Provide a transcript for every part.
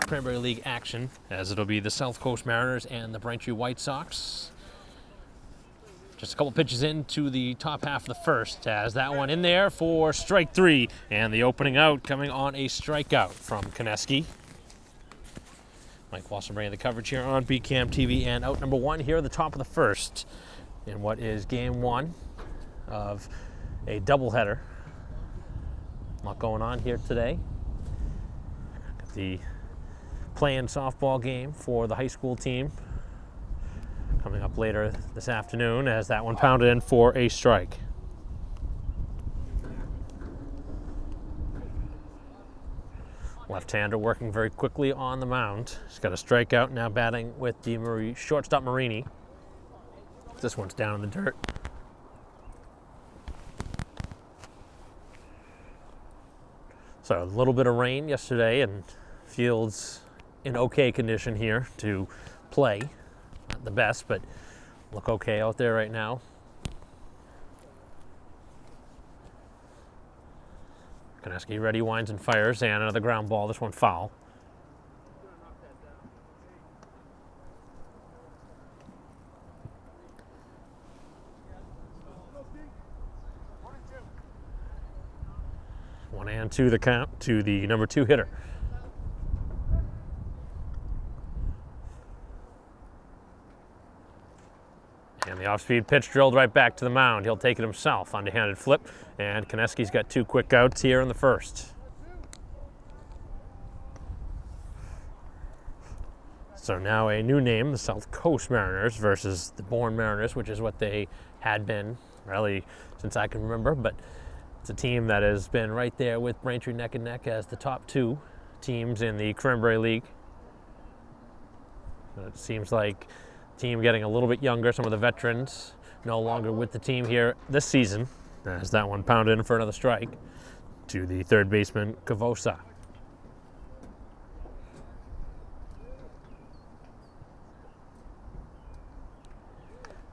Cranberry League action, as it'll be the South Coast Mariners and the Braintree White Sox. Just a couple pitches into the top half of the first, as that one in there for strike three, and the opening out coming on a strikeout from Koneski. Mike Walson bringing the coverage here on BCAM TV, and out number one here at the top of the first in what is game one of a doubleheader. A lot going on here today. Got the playing softball game for the high school team coming up later this afternoon, as that one pounded in for a strike. Left-hander working very quickly on the mound. He's got a strikeout, now batting with the shortstop Marini. This one's down in the dirt. So a little bit of rain yesterday, and field's in okay condition here to play. Not the best, but look okay out there right now. Koneski ready, winds and fires, and another ground ball. This one foul. One and two the count to the number two hitter. And the off-speed pitch drilled right back to the mound. He'll take it himself. Underhanded flip, and Koneski's got two quick outs here in the first. So now a new name, the South Coast Mariners versus the Bourne Mariners, which is what they had been really since I can remember. But it's a team that has been right there with Braintree neck and neck as the top two teams in the Cranberry League. It seems like team getting a little bit younger. Some of the veterans no longer with the team here this season, as that one pounded in for another strike to the third baseman Cavosa.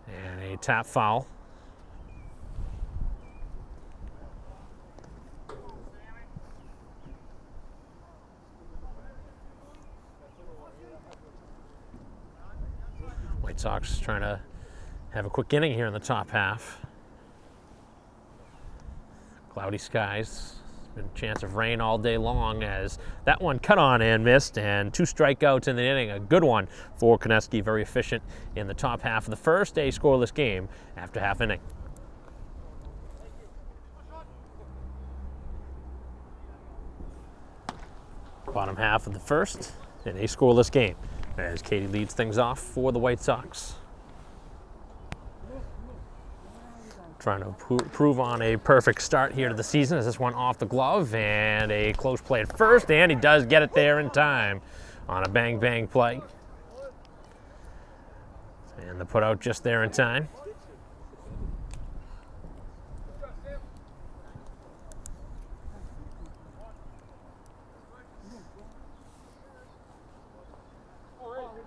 And a tap foul. White Sox trying to have a quick inning here in the top half. Cloudy skies, been a chance of rain all day long, as that one cut on and missed, and two strikeouts in the inning. A good one for Koneski, very efficient in the top half of the first, a scoreless game after half inning. Bottom half of the first in a scoreless game, as Katie leads things off for the White Sox. Trying to prove on a perfect start here to the season, as this one off the glove, and a close play at first, and he does get it there in time on a bang-bang play. And the put out just there in time.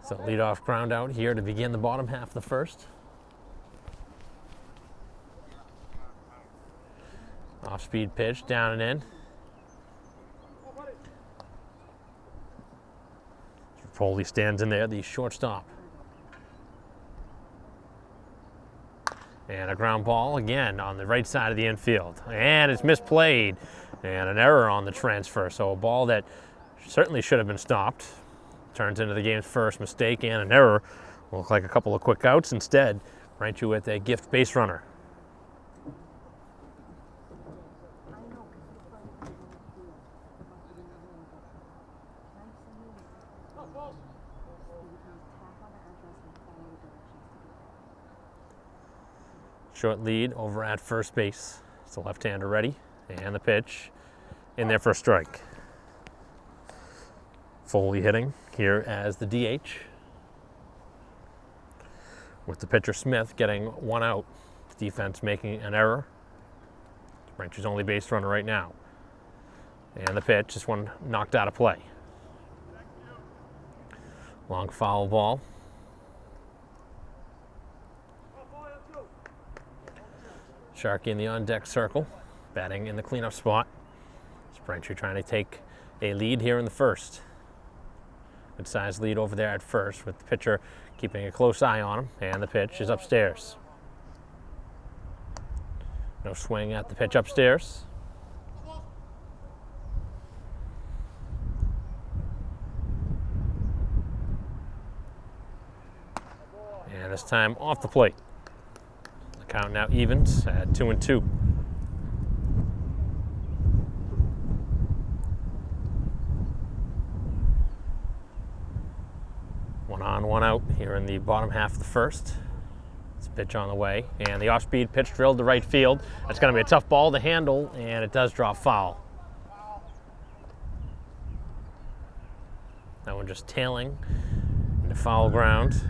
So leadoff ground out here to begin the bottom half of the first. Off-speed pitch, down and in. Foley stands in there, the shortstop. And a ground ball again on the right side of the infield. And it's misplayed, and an error on the transfer. So a ball that certainly should have been stopped. Turns into the game's first mistake and an error. Look like a couple of quick outs. Instead, Braintree with a gift base runner. Short lead over at first base. It's the left-hander ready, and the pitch in there for a strike. Foley hitting here as the DH, with the pitcher Smith getting one out. Defense making an error. Braintree's only base runner right now. And the pitch, this one knocked out of play. Long foul ball. Sharkey in the on-deck circle, batting in the cleanup spot. Braintree trying to take a lead here in the first. Good size lead over there at first, with the pitcher keeping a close eye on him, and the pitch is upstairs. No swing at the pitch upstairs. And this time off the plate. The count now evens at 2-2. One on, one out here in the bottom half of the first. It's a pitch on the way, and the off-speed pitch drilled to right field. That's going to be a tough ball to handle, and it does drop foul. That one just tailing into foul ground.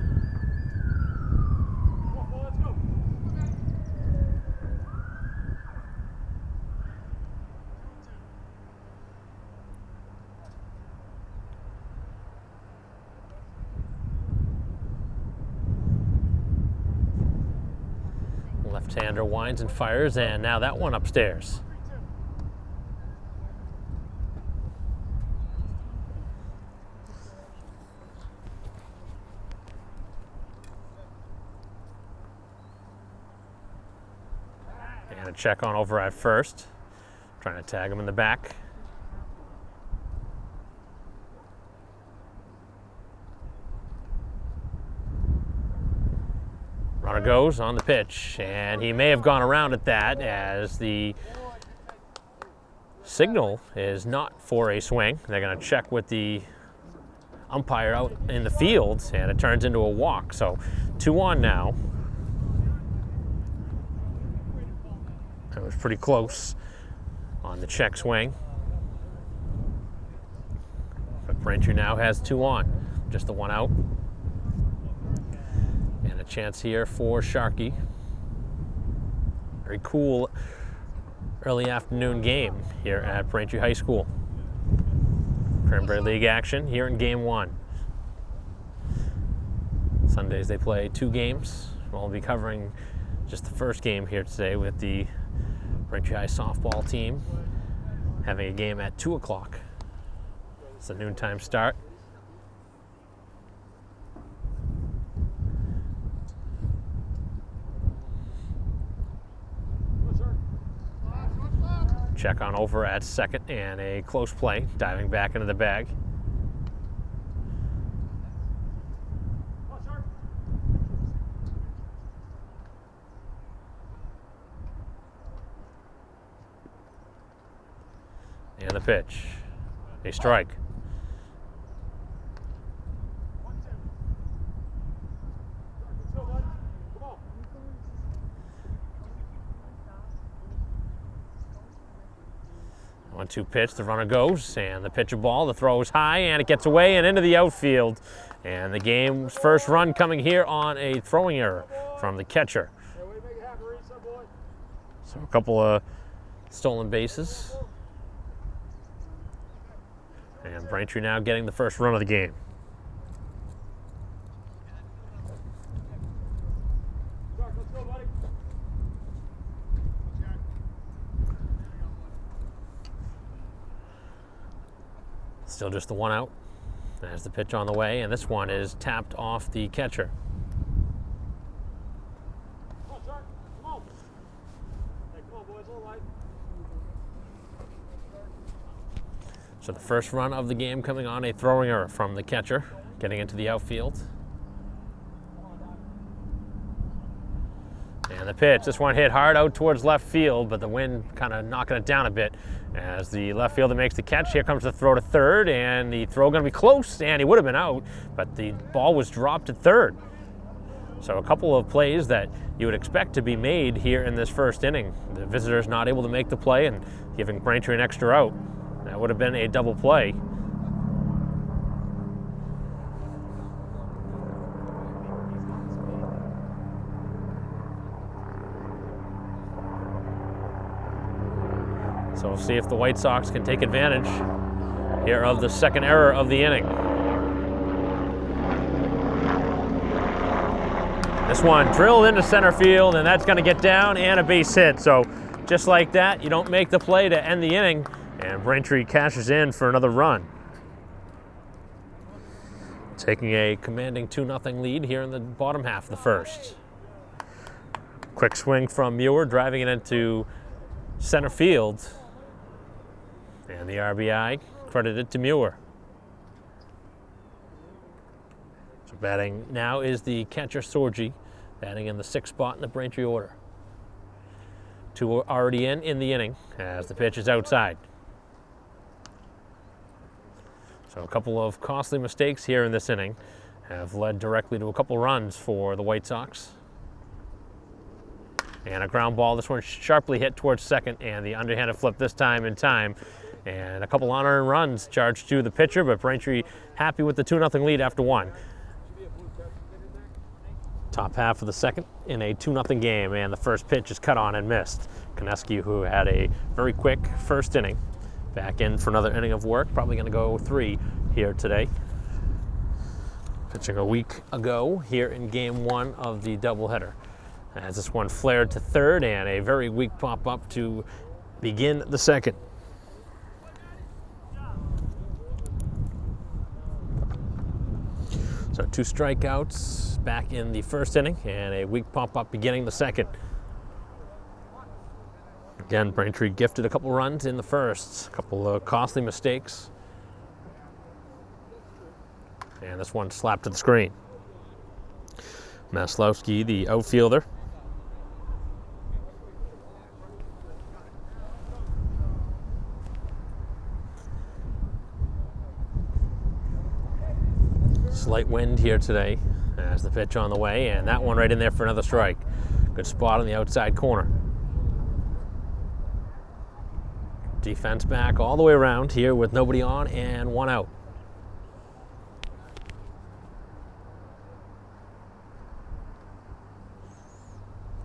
Left-hander winds and fires, and now that one upstairs. And a check on over at first, trying to tag him in the back. Runner goes on the pitch, and he may have gone around at that, as the signal is not for a swing. They're going to check with the umpire out in the field, and it turns into a walk. So 2-1 now. It was pretty close on the check swing. But Braintree now has 2 on, just the 1 out. And a chance here for Sharkey. Very cool early afternoon game here at Braintree High School. Cranberry League action here in Game 1. Sundays they play 2 games. We'll be covering just the first game here today with the Braintree High softball team having a game at 2 o'clock. It's a noontime start. Check on over at second, and a close play, diving back into the bag. And the pitch, a strike. One-two pitch, the runner goes, and the pitch a ball, the throw is high, and it gets away and into the outfield. And the game's first run coming here on a throwing error from the catcher. So a couple of stolen bases. And Braintree now getting the first run of the game. Still just the 1 out. There's the pitch on the way, and this one is tapped off the catcher. Come on, Shark. Come on. Hey, come on, boys. All right. So the first run of the game coming on a throwing error from the catcher, getting into the outfield. And the pitch, this one hit hard out towards left field, but the wind kind of knocking it down a bit as the left fielder makes the catch. Here comes the throw to third, and the throw going to be close, and he would have been out, but the ball was dropped at third. So a couple of plays that you would expect to be made here in this first inning. The visitors not able to make the play and giving Braintree an extra out. That would have been a double play. So we'll see if the White Sox can take advantage here of the second error of the inning. This one drilled into center field, and that's going to get down and a base hit. So just like that, you don't make the play to end the inning, and Braintree cashes in for another run. taking a commanding 2-0 lead here in the bottom half of the first. Quick swing from Muir, driving it into center field. And the RBI credited to Muir. So batting now is the catcher Sorgi, batting in the 6th spot in the Braintree order. 2 are already in the inning as the pitch is outside. So a couple of costly mistakes here in this inning have led directly to a couple runs for the White Sox. And a ground ball, this one sharply hit towards second, and the underhanded flip this time in time. And a couple unearned runs charged to the pitcher, but Braintree happy with the 2-0 lead after 1. Top half of the second in a 2-0 game, and the first pitch is cut on and missed. Koneski, who had a very quick first inning, back in for another inning of work, probably going to go 3 here today. Pitching a week ago here in game 1 of the doubleheader. As this one flared to third, and a very weak pop-up to begin the second. So 2 strikeouts back in the first inning, and a weak pop-up beginning the second. Again, Braintree gifted a couple runs in the first, a couple of costly mistakes. And this one slapped to the screen. Maslowski, the outfielder. Slight wind here today as the pitch on the way, and that one right in there for another strike. Good spot on the outside corner. Defense back all the way around here with nobody on and 1 out.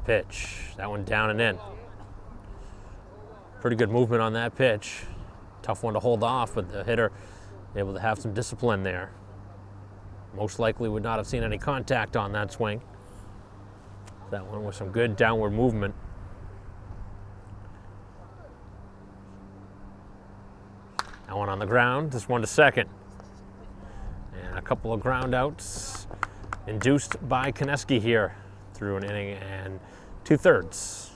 Pitch, that one down and in. Pretty good movement on that pitch. Tough one to hold off, but the hitter able to have some discipline there. Most likely would not have seen any contact on that swing. That one with some good downward movement. That one on the ground, this one to second. And a couple of ground outs induced by Koneski here through an inning and 2/3.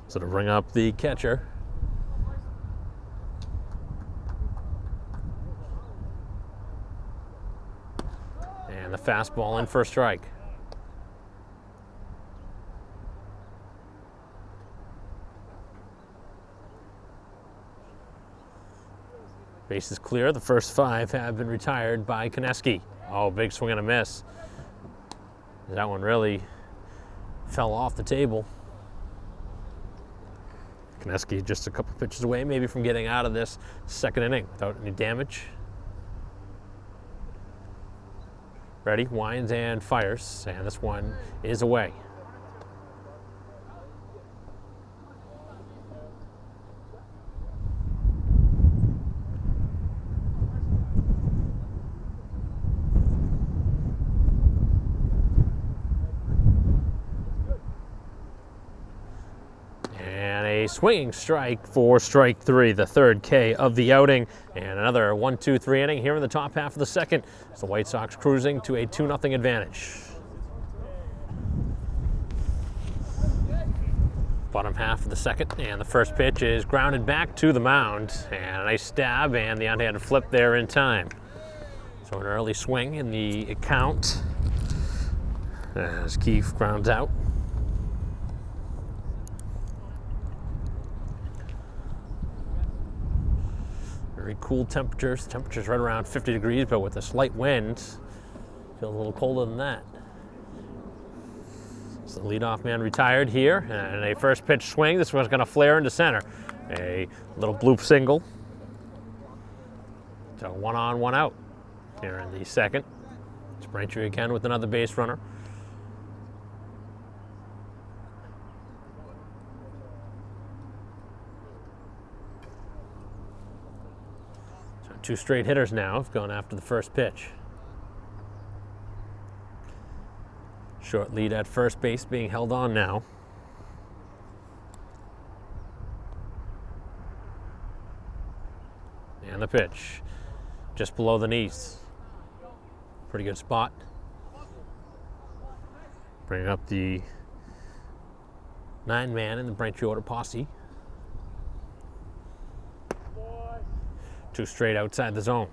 So to bring up the catcher. And the fastball in for a strike. Base is clear. The first 5 have been retired by Koneski. Oh, big swing and a miss. That one really fell off the table. Koneski just a couple pitches away maybe from getting out of this second inning without any damage. Ready, winds and fires, and this one is away. A swinging strike for strike 3, the 3rd K of the outing, and another 1-2-3 inning here in the top half of the second. As the White Sox cruising to a 2-0 advantage. Bottom half of the second, and the first pitch is grounded back to the mound, and a nice stab and the underhanded flip there in time. So an early swing in the account as Keefe grounds out. Very cool temperatures. Temperatures right around 50 degrees, but with a slight wind, feels a little colder than that. So the leadoff man retired here, and a first pitch swing. This one's going to flare into center. A little bloop single. So 1 on, 1 out here in the second. It's Braintree again with another base runner. So 2 straight hitters now have gone after the first pitch. Short lead at first base being held on now. And the pitch, just below the knees. Pretty good spot. Bringing up the 9-man in the Braintree order posse. 2 straight outside the zone.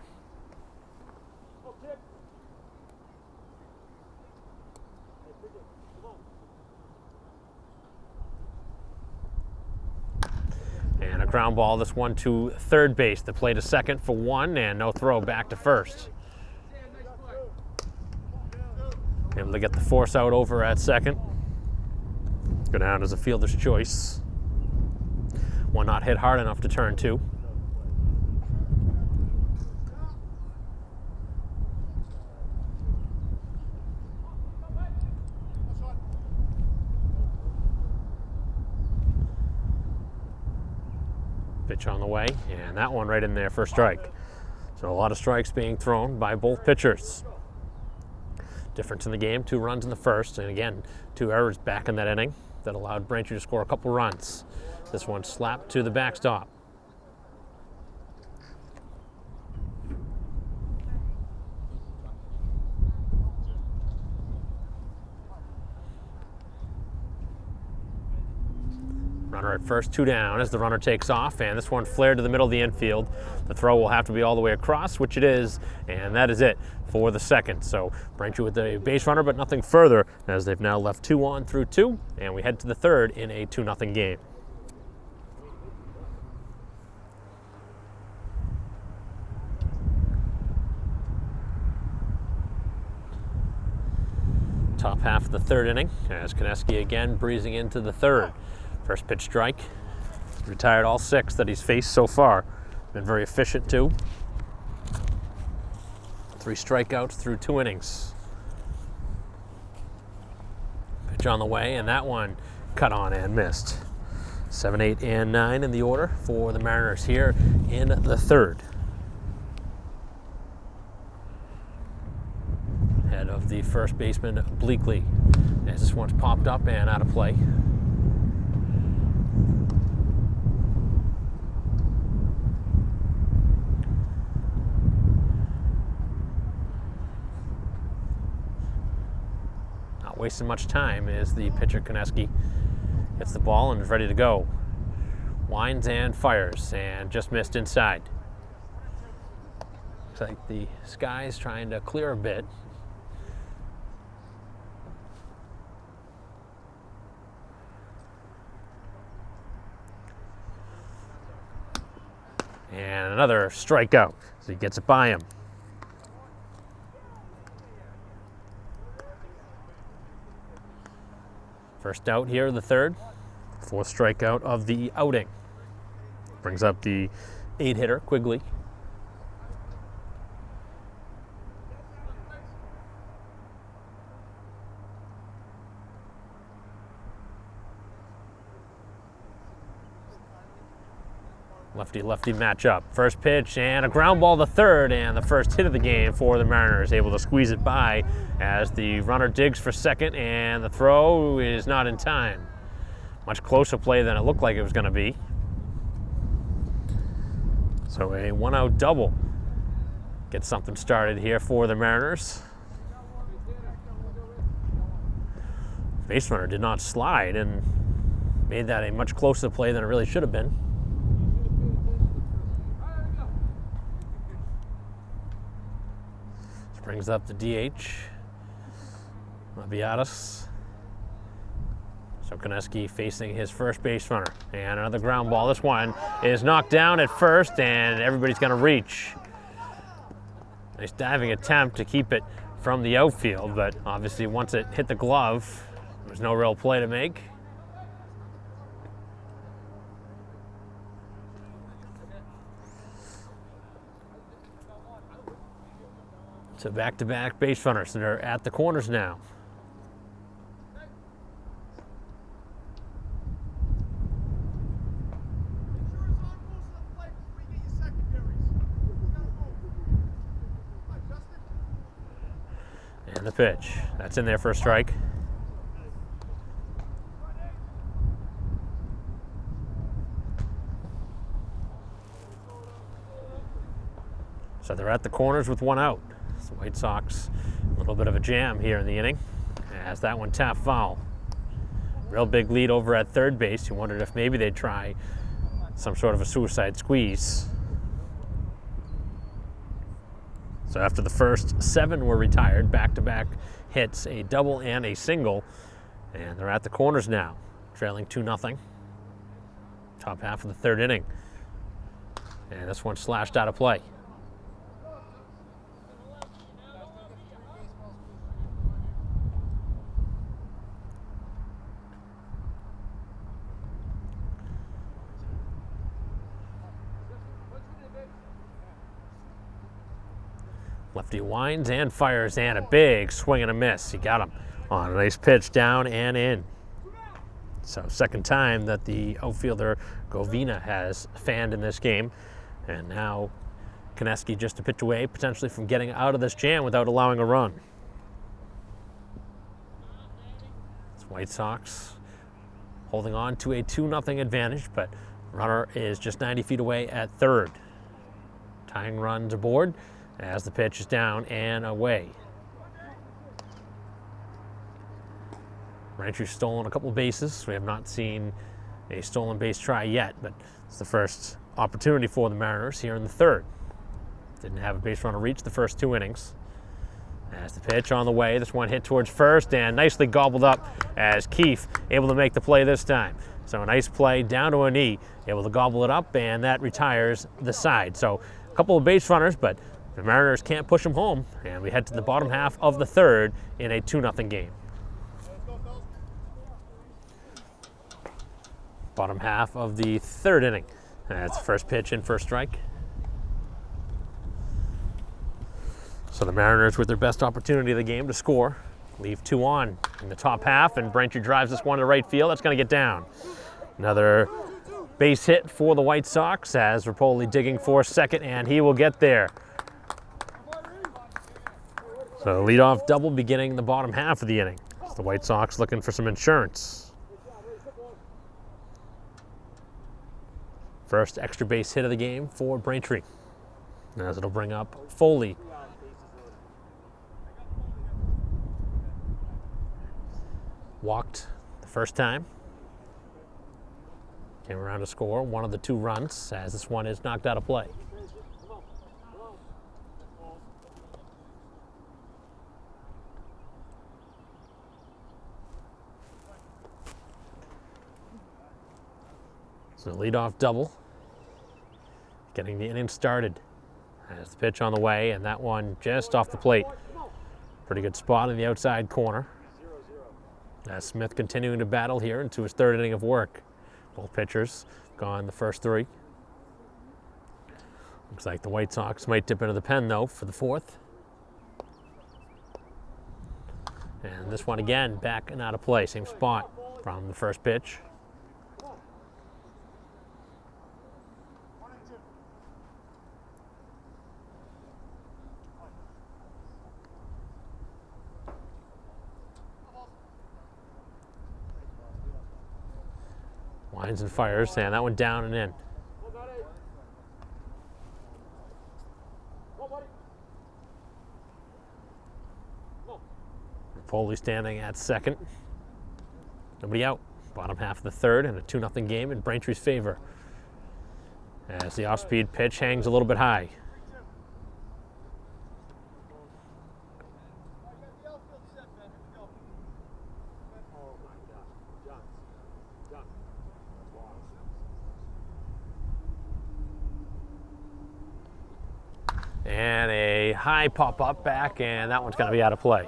And a ground ball, this one to third base. The play to second for 1 and no throw back to first. Able to get the force out over at second. Go down as a fielder's choice. One not hit hard enough to turn 2. Pitch on the way, and that one right in there for a strike. So a lot of strikes being thrown by both pitchers. Difference in the game, 2 runs in the first, and again, 2 errors back in that inning that allowed Braintree to score a couple runs. This one slapped to the backstop. Runner at first, 2 down as the runner takes off, and this one flared to the middle of the infield. The throw will have to be all the way across, which it is, and that is it for the second. So Braintree with a base runner, but nothing further, as they've now left 2 on through 2, and we head to the third in a 2-0 game. Top half of the third inning, as Konecki again breezing into the third. First pitch strike. Retired all 6 that he's faced so far. Been very efficient too. 3 strikeouts through 2 innings. Pitch on the way, and that one cut on and missed. 7, 8, and 9 in the order for the Mariners here in the third. Head of the first baseman, Bleakley, as this one's popped up and out of play. Wasting much time as the pitcher Konecki hits the ball and is ready to go. Winds and fires and just missed inside. Looks like the sky's trying to clear a bit. And another strikeout, so he gets it by him. First out here in the third, 4th strikeout of the outing. Brings up the 8-hitter, Quigley. Lefty-lefty matchup. First pitch and a ground ball to third, and the first hit of the game for the Mariners, able to squeeze it by as the runner digs for second, and the throw is not in time. Much closer play than it looked like it was going to be. So a 1-out double gets something started here for the Mariners. Base runner did not slide and made that a much closer play than it really should have been. Brings up the DH, Mabiatis. So Konecki facing his first base runner. And another ground ball. This one is knocked down at first, and everybody's going to reach. Nice diving attempt to keep it from the outfield, but obviously once it hit the glove, there was no real play to make. So back-to-back base runners, and they're at the corners now. And the pitch. That's in there for a strike. So they're at the corners with one out. So White Sox, a little bit of a jam here in the inning, as that one tapped foul. Real big lead over at third base. You wondered if maybe they'd try some sort of a suicide squeeze. So after the first 7 were retired, back-to-back hits, a double and a single, and they're at the corners now, trailing 2-0. Top half of the third inning. And this one slashed out of play. Lefty winds and fires, and a big swing and a miss. He got him on a nice pitch down and in. So second time that the outfielder Govina has fanned in this game. And now Konecki just a pitch away, potentially from getting out of this jam without allowing a run. It's White Sox holding on to a 2-0 advantage, but runner is just 90 feet away at third. Tying runs aboard as the pitch is down and away. Braintree's stolen a couple of bases. We have not seen a stolen base try yet, but it's the first opportunity for the Mariners here in the third. Didn't have a base runner reach the first 2 innings. As the pitch on the way, this one hit towards first and nicely gobbled up as Keefe able to make the play this time. So a nice play down to a knee, able to gobble it up, and that retires the side. So a couple of base runners, but the Mariners can't push them home, and we head to the bottom half of the third in a 2-0 game. Bottom half of the third inning. That's the first pitch in, first strike. So the Mariners with their best opportunity of the game to score. Leave 2 on in the top half, and Braintree drives this one to right field. That's going to get down. Another base hit for the White Sox as Rapoli digging for second, and he will get there. So leadoff double beginning the bottom half of the inning. So the White Sox looking for some insurance. First extra base hit of the game for Braintree, as it'll bring up Foley. Walked the first time. Came around to score one of the 2 runs, as this one is knocked out of play. So leadoff double, getting the inning started. As the pitch on the way, and that one just off the plate. Pretty good spot in the outside corner. As Smith continuing to battle here into his third inning of work. Both pitchers gone the first 3. Looks like the White Sox might dip into the pen though for the fourth. And this one again back and out of play, same spot from the first pitch. Winds and fires, and that one down and in. Foley standing at second. Nobody out. Bottom half of the third, and a 2-0 game in Braintree's favor. As the off-speed pitch hangs a little bit high. And a high pop-up back, and that one's going to be out of play.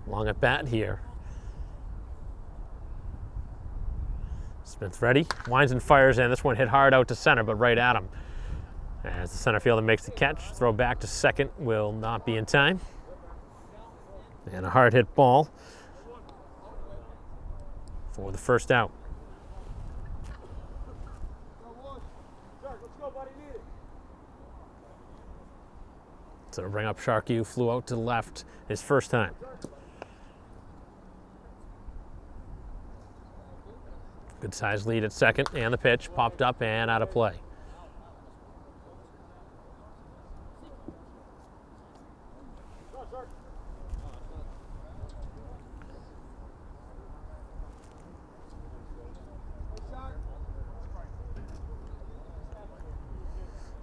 Long at bat here. Smith ready, winds and fires, and this one hit hard out to center, but right at him. As the center fielder makes the catch, throw back to second will not be in time. And a hard hit ball for the first out. So bring up Sharkey, who flew out to the left his first time. Good size lead at second, and the pitch popped up and out of play.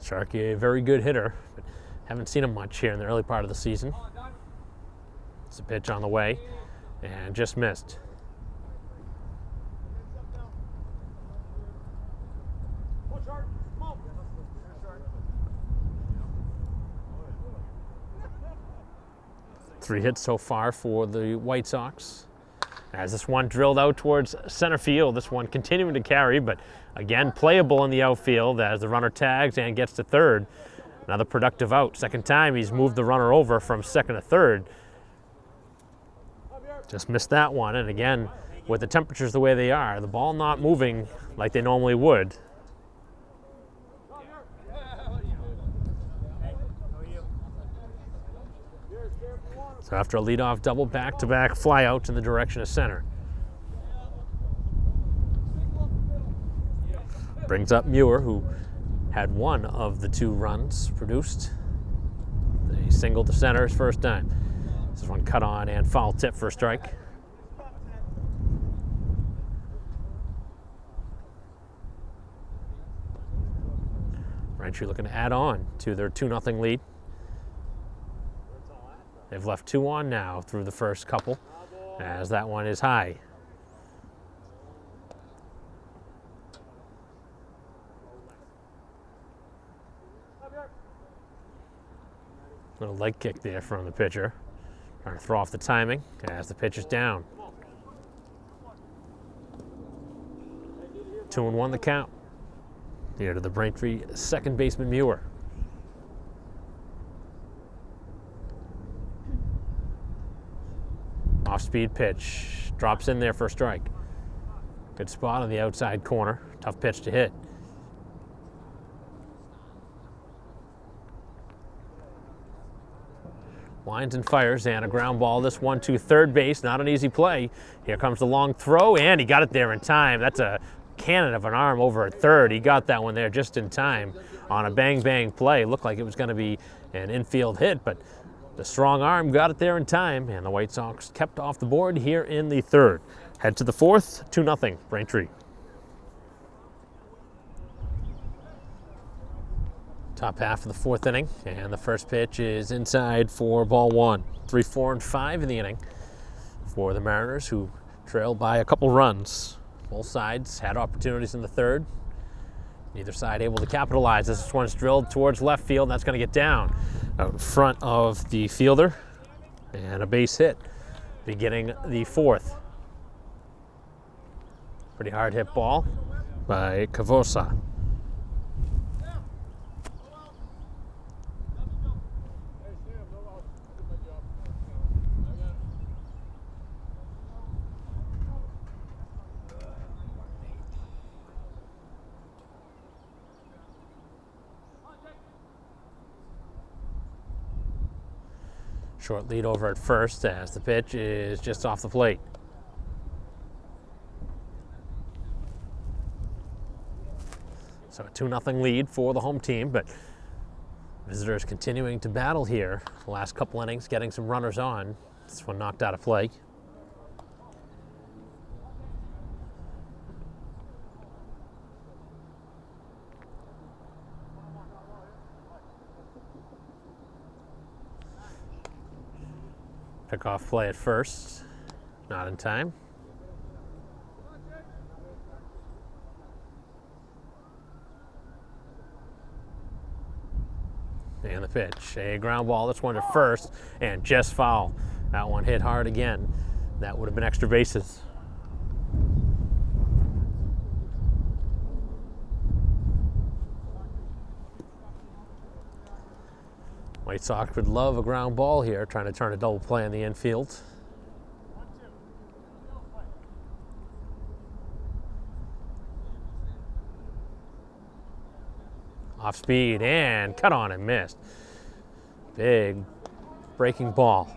Sharkey, a very good hitter, but haven't seen him much here in the early part of the season. It's a pitch on the way, and just missed. Three hits so far for the White Sox. As this one drilled out towards center field, this one continuing to carry, but again playable in the outfield as the runner tags and gets to third. Another productive out. Second time he's moved the runner over from second to third. Just missed that one, and again, with the temperatures the way they are, the ball not moving like they normally would. So after a leadoff double, back-to-back flyouts in the direction of center. Brings up Muir, who had one of the two runs produced. A single to center his first time. This one cut on and foul tip for a strike. Braintree looking to add on to their 2-0 lead. They've left 2 on now through the first couple, as that one is high. Little leg kick there from the pitcher. Trying to throw off the timing as the pitch is down. 2-1 the count. Here to the Braintree second baseman Muir. Off-speed pitch, drops in there for a strike. Good spot on the outside corner. Tough pitch to hit. Winds and fires, and a ground ball. This one to third base, not an easy play. Here comes the long throw, and he got it there in time. That's a cannon of an arm over at third. He got that one there just in time on a bang-bang play. Looked like it was going to be an infield hit, but the strong arm got it there in time, and the White Sox kept off the board here in the third. Head to the fourth, 2-0, Braintree. Top half of the fourth inning, and the first pitch is inside for ball one. 3, 4, and 5 in the inning for the Mariners, who trailed by a couple runs. Both sides had opportunities in the third. Neither side able to capitalize. This one's drilled towards left field, and that's going to get down out in front of the fielder, and a base hit beginning the fourth. Pretty hard hit ball by Cavosa. Short lead over at first as the pitch is just off the plate. So a 2-0 lead for the home team, but visitors continuing to battle here. The last couple innings getting some runners on. This one knocked out of play. Pick-off play at first, not in time. And the pitch, a ground ball. This one to first, and just foul. That one hit hard again. That would have been extra bases. White Sox would love a ground ball here, trying to turn a double play in the infield. Off speed and cut on and missed. Big breaking ball.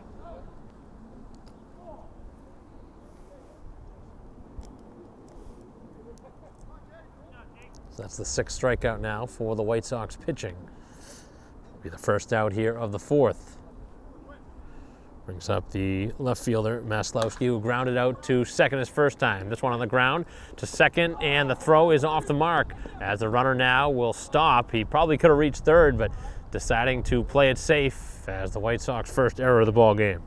So that's the 6th strikeout now for the White Sox pitching. Will be the first out here of the 4th. Brings up the left fielder, Maslowski, who grounded out to second his first time. This one on the ground to second, and the throw is off the mark as the runner now will stop. He probably could have reached third, but deciding to play it safe as the White Sox first error of the ball game.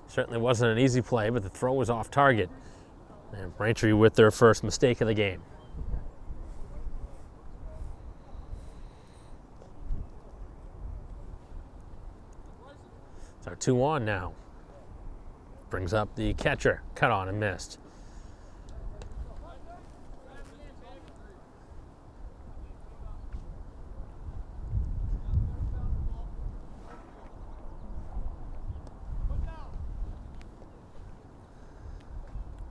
Certainly wasn't an easy play, but the throw was off target. And Braintree with their first mistake of the game. So 2-on now. Brings up the catcher, cut on and missed.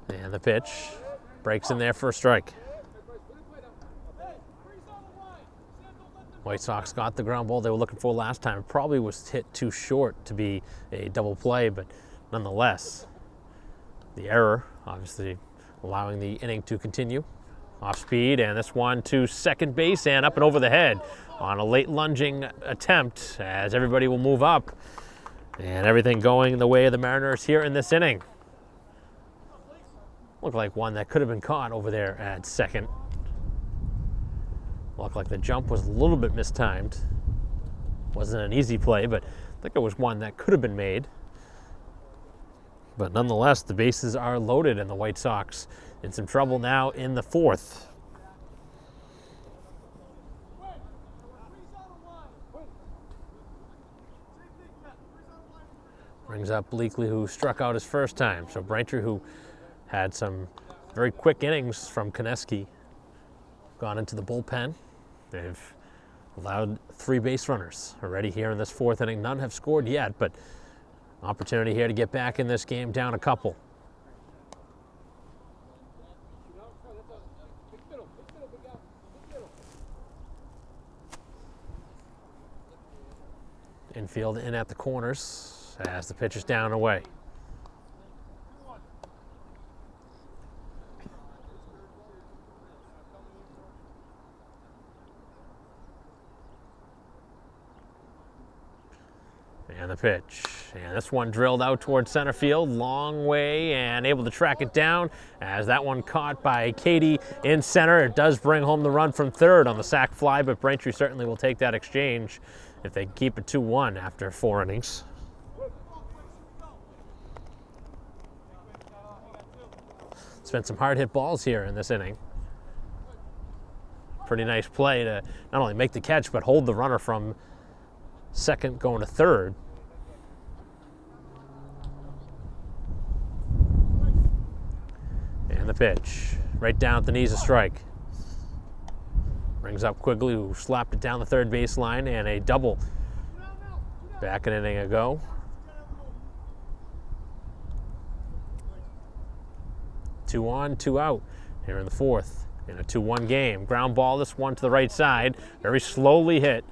And the pitch breaks in there for a strike. White Sox got the ground ball they were looking for last time. It probably was hit too short to be a double play, but nonetheless, the error obviously allowing the inning to continue. Off speed, and this one to second base and up and over the head on a late lunging attempt as everybody will move up. And everything going the way of the Mariners here in this inning. Looked like one that could have been caught over there at second. Looked like the jump was a little bit mistimed. Wasn't an easy play, but I think it was one that could have been made. But nonetheless, the bases are loaded and the White Sox in some trouble now in the 4th. Brings up Bleakley, who struck out his first time. So Braintree, who had some very quick innings from Konecki, gone into the bullpen. They've allowed 3 base runners already here in this 4th inning. None have scored yet, but opportunity here to get back in this game down a couple. Infield in at the corners as the pitch is down and away. And the pitch. And this one drilled out towards center field, long way, and able to track it down as that one caught by Katie in center. It does bring home the run from third on the sac fly, but Braintree certainly will take that exchange if they keep it 2-1 after 4 innings. Spent some hard hit balls here in this inning. Pretty nice play to not only make the catch, but hold the runner from second going to third. And the pitch, right down at the knees, a strike. Brings up Quigley, who slapped it down the third baseline, and a double back an inning ago. Two on, 2 out here in the 4th in a 2-1 game. Ground ball, this one to the right side, very slowly hit.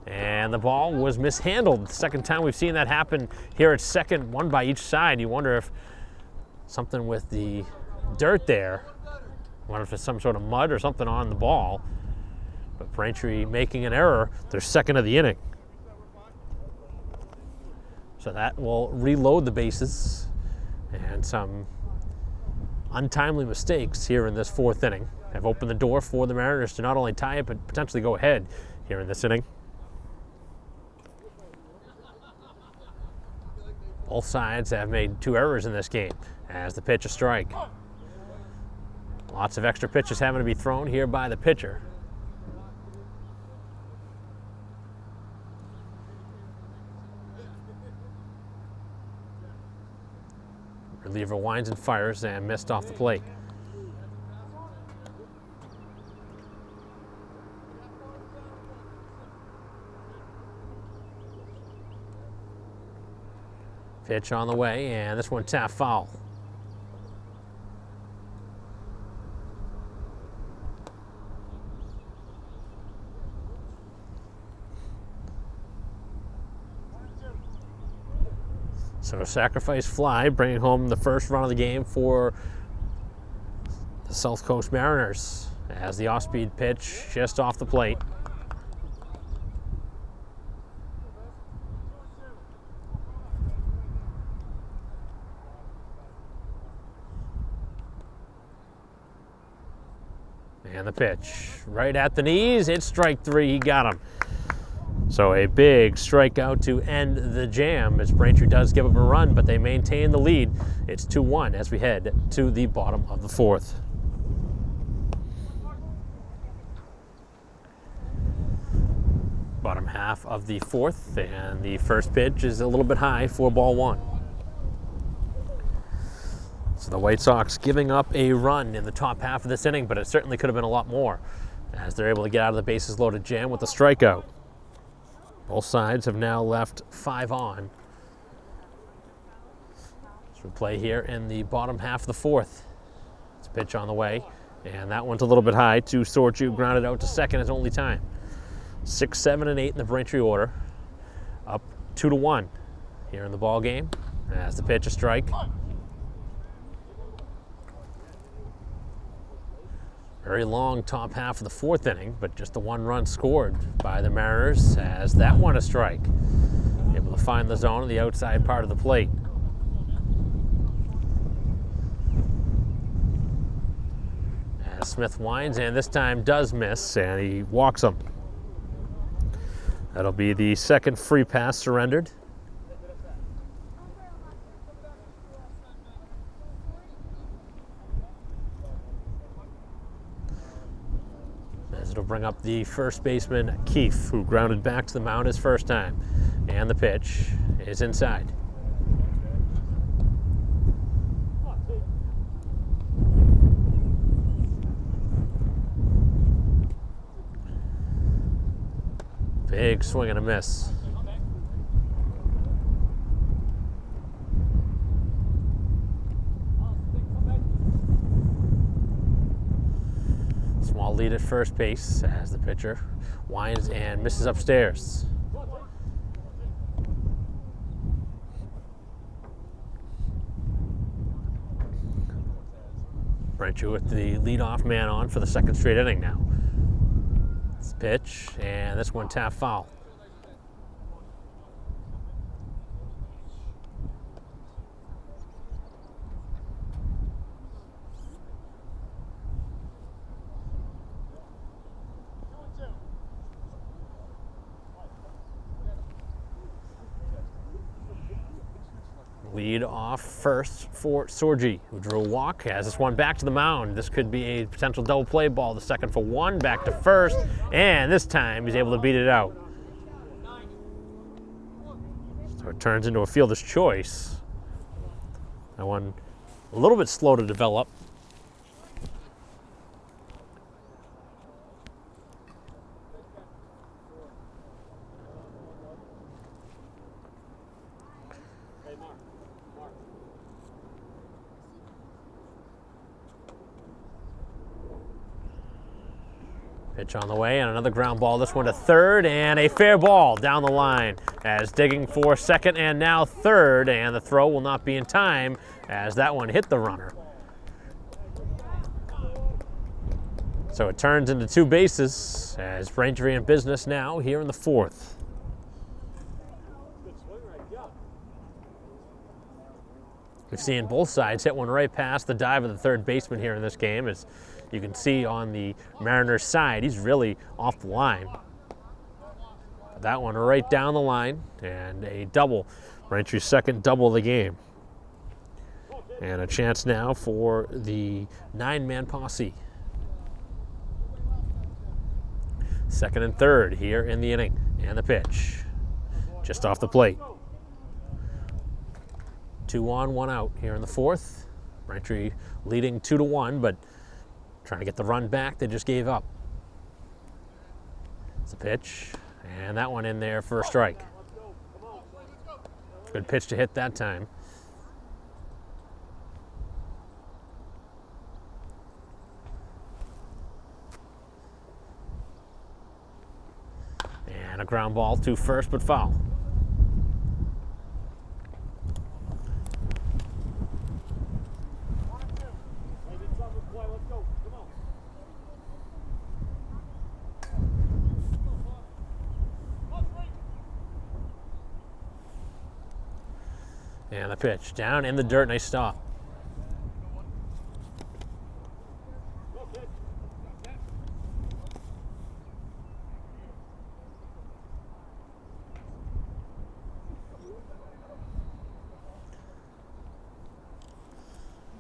And the ball was mishandled. The second time we've seen that happen here at second, one by each side. You wonder if something with the dirt there, I wonder if it's some sort of mud or something on the ball. But Braintree making an error, their second of the inning. So that will reload the bases, and some untimely mistakes here in this 4th inning have opened the door for the Mariners to not only tie it, but potentially go ahead here in this inning. Both sides have made 2 errors in this game as the pitch a strike. Lots of extra pitches having to be thrown here by the pitcher. Reliever winds and fires and missed off the plate. Pitch on the way, and this one tapped foul. So a sacrifice fly, bringing home the first run of the game for the South Coast Mariners as the off-speed pitch just off the plate. And the pitch right at the knees. It's strike three. He got him. So a big strikeout to end the jam as Braintree does give up a run, but they maintain the lead. It's 2-1 as we head to the bottom of the fourth. Bottom half of the fourth, and the first pitch is a little bit high for ball one. So the White Sox giving up a run in the top half of this inning, but it certainly could have been a lot more as they're able to get out of the bases loaded jam with a strikeout. Both sides have now left 5 on. So we play here in the bottom half of the fourth. It's a pitch on the way, and that one's a little bit high to Sorju, grounded out to second his only time. 6, 7, and 8 in the Braintree order. Up 2-1 here in the ball game as the pitch a strike. Very long top half of the fourth inning, but just the 1 run scored by the Mariners as that one a strike. Able to find the zone on the outside part of the plate. As Smith winds and this time does miss, and he walks him. That'll be the second free pass surrendered. As it'll bring up the first baseman, Keefe, who grounded back to the mound his first time. And the pitch is inside. Big swing and a miss. Small lead at first base as the pitcher winds and misses upstairs. Braintree with the leadoff man on for the second straight inning now. This pitch, and this one tap foul. Lead off first for Sorgi, who drew a walk, has this one back to the mound. This could be a potential double play ball. The second for 1, back to first, and this time he's able to beat it out. So it turns into a fielder's choice. That one a little bit slow to develop. Pitch on the way, and another ground ball. This one to third, and a fair ball down the line as digging for second and now third, and the throw will not be in time as that one hit the runner. So it turns into 2 bases as Braintree in business now here in the fourth. We've seen both sides hit one right past the dive of the third baseman here in this game. As you can see on the Mariners side, he's really off the line. That one right down the line, and a double. Braintree's second double of the game. And a chance now for the 9-man posse. Second and third here in the inning, and the pitch just off the plate. 2 on, 1 out here in the fourth. Braintree leading 2-1, but trying to get the run back, they just gave up. It's a pitch, and that one in there for a strike. Good pitch to hit that time. And a ground ball to first, but foul. And the pitch down in the dirt. Nice stop.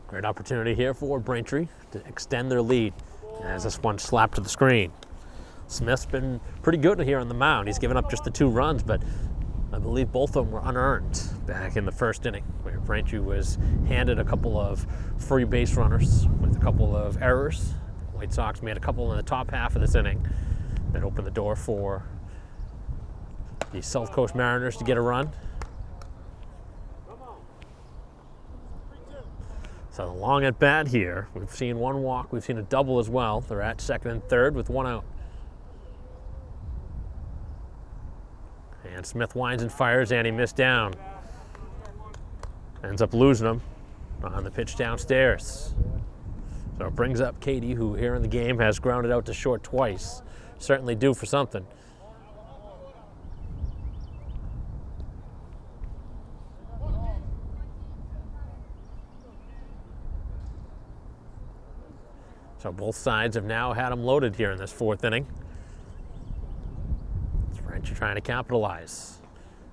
Great opportunity here for Braintree to extend their lead as this one slapped to the screen. Smith's been pretty good here on the mound. He's given up just the 2 runs, but I believe both of them were unearned back in the first inning, where Braintree was handed a couple of free base runners with a couple of errors. White Sox made a couple in the top half of this inning that opened the door for the South Coast Mariners to get a run. So the long at bat here. We've seen 1 walk, we've seen a double as well. They're at second and third with 1 out. And Smith winds and fires, and he missed down. Ends up losing him on the pitch downstairs. So it brings up Katie, who here in the game has grounded out to short twice. Certainly due for something. So both sides have now had them loaded here in this 4th inning. Braintree trying to capitalize.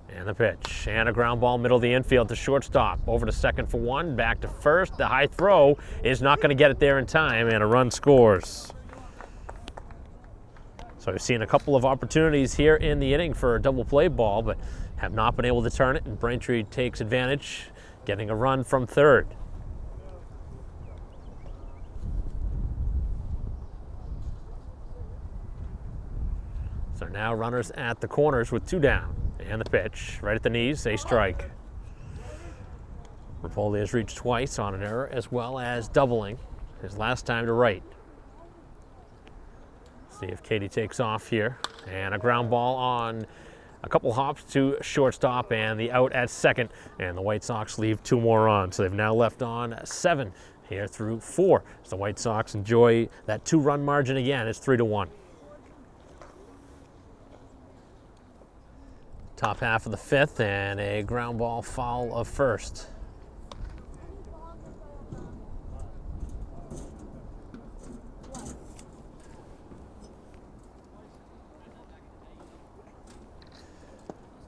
And the pitch. And a ground ball middle of the infield to shortstop. Over to second for 1. Back to first. The high throw is not going to get it there in time, and a run scores. So we've seen a couple of opportunities here in the inning for a double play ball, but have not been able to turn it, and Braintree takes advantage, getting a run from third. So now runners at the corners with 2 down. And the pitch, right at the knees, a strike. Rapoli has reached twice on an error, as well as doubling his last time to right. See if Katie takes off here. And a ground ball on a couple hops to shortstop, and the out at second. And the White Sox leave 2 more on. So they've now left on 7 here through 4. So the White Sox enjoy that 2-run margin again. It's 3-1. Top half of the 5th, and a ground ball foul of first.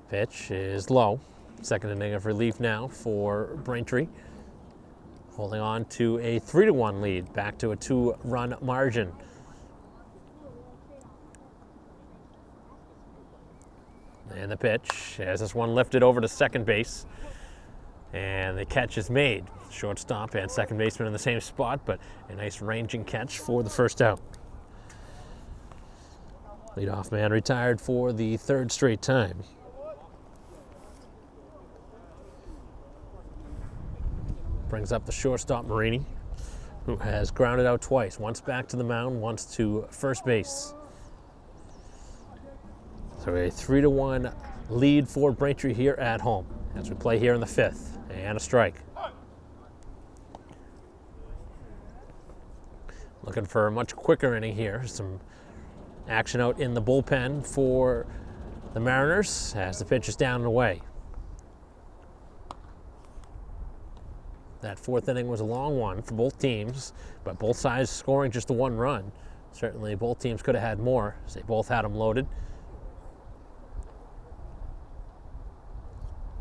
Pitch is low. Second inning of relief now for Braintree. Holding on to a 3-1 lead, back to a 2-run margin. And the pitch, as this one lifted over to second base. And the catch is made. Shortstop and second baseman in the same spot, but a nice ranging catch for the first out. Leadoff man retired for the 3rd straight time. Brings up the shortstop, Marini, who has grounded out twice. Once back to the mound, once to first base. So a 3-1 lead for Braintree here at home as we play here in the 5th. And a strike. Looking for a much quicker inning here. Some action out in the bullpen for the Mariners as the pitch is down and away. That 4th inning was a long one for both teams, but both sides scoring just the 1 run. Certainly both teams could have had more, as they both had them loaded.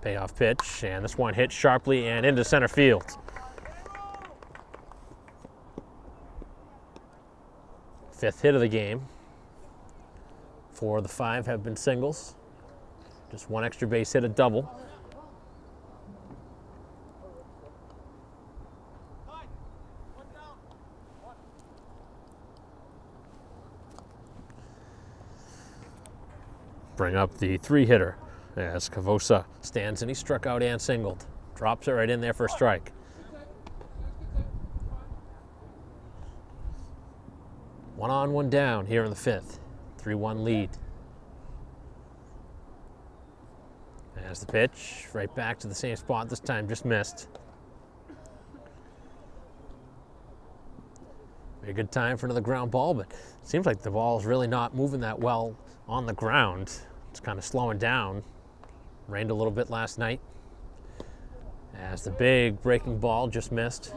Payoff pitch, and this one hit sharply and into center field. Fifth hit of the game. 4 of the 5 have been singles. Just 1 extra base hit, a double. Bring up the 3-hitter. As Cavosa stands and he struck out and singled. Drops it right in there for a strike. One on, one down here in the 5th. 3-1 lead. As the pitch, right back to the same spot, this time just missed. Very good time for another ground ball, but it seems like the ball is really not moving that well on the ground. It's kind of slowing down. Rained a little bit last night. as the big breaking ball just missed.